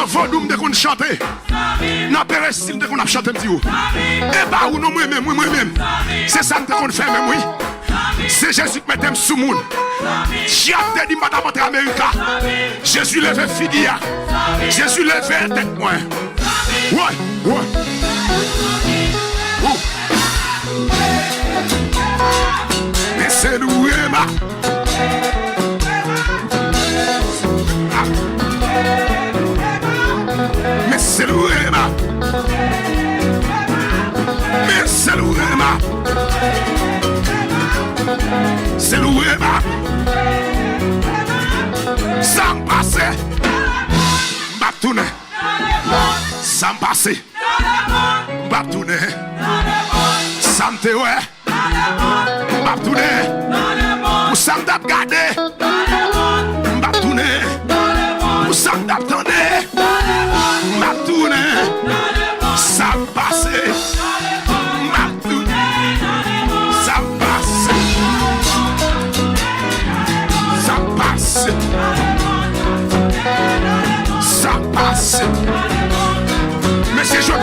Dans Vodou, de qu'on chante. Dans Pérestil, de qu'on a chanté. Et bah, ou non, moi-même. C'est ça que qu'on fait, même, oui. C'est Jésus qui mettait sous le monde. Chiate dit madame entre América. Jésus levait figuier. Jésus levait tête moi. Ouais. Mais c'est loué, ma. Mais c'est loué, ma. Mais c'est loué, ma. C'est loué, ma. Ça me passe. M'a tourné. Ça me passe. M'a tourné. Ça me te ouais. M'a tourné. Pour ça me gardé. M'a tourné. Pour ça me attendé. M'a tourné. Ça me passe. M'a tourné. Ça me passe. Ça passe. Ça passe. Mais c'est joué,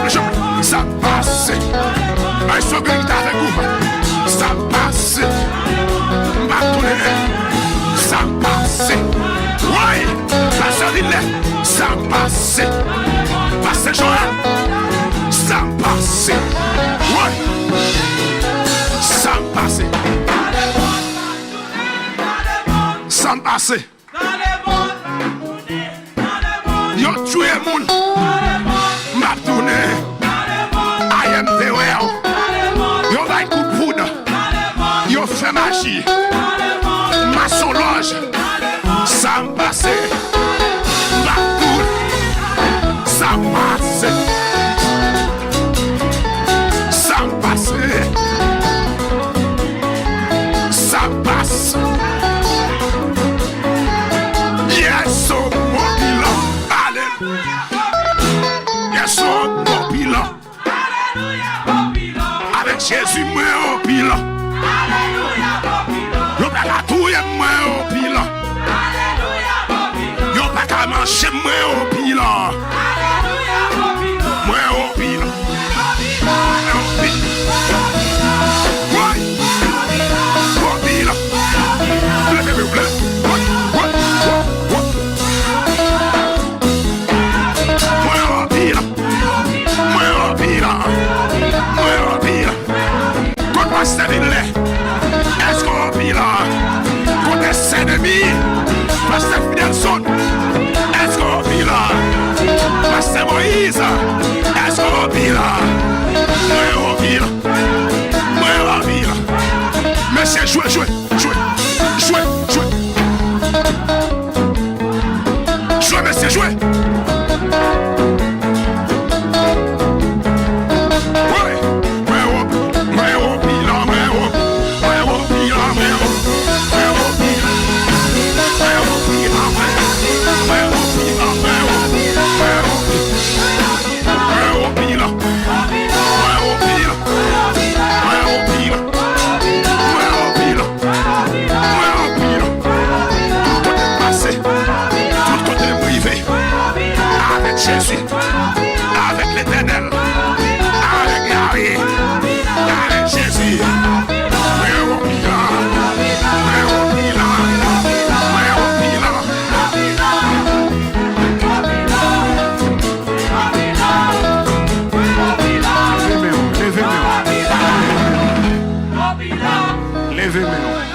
ça passe. Un secret avec vous. Ça passe. Ma tournée. Ça passe. Oui. Ça passe. Passe Joël. Ça passe. Oui. Ça passe. Ça passe. Yo tué moun. M'a tourné. I am the well. Yo va coup de poudre. Yo fait magie. Maçon loge. Ça me passe. M'a tourné. Ça passe. Ça passe. Ça passe. Yes, so mobile. Yes, so mobile. Avec Jésus, moi au pile. Yo pas qu'à tout moi au pile. Yo pas qu'à manger moi au pile. Moi au pile. Est-ce qu'on vit là? Contre ses ennemis, Pasteur Fidelson. Est-ce qu'on vit là? Pasteur Moïse. Est-ce qu'on vit là? Moi on vit là. Moi on vit là. Monsieur, jouez. Jouez, monsieur, jouez. Jésus, avec l'Éternel, avec Yahweh, avec Jésus. Levez-moi.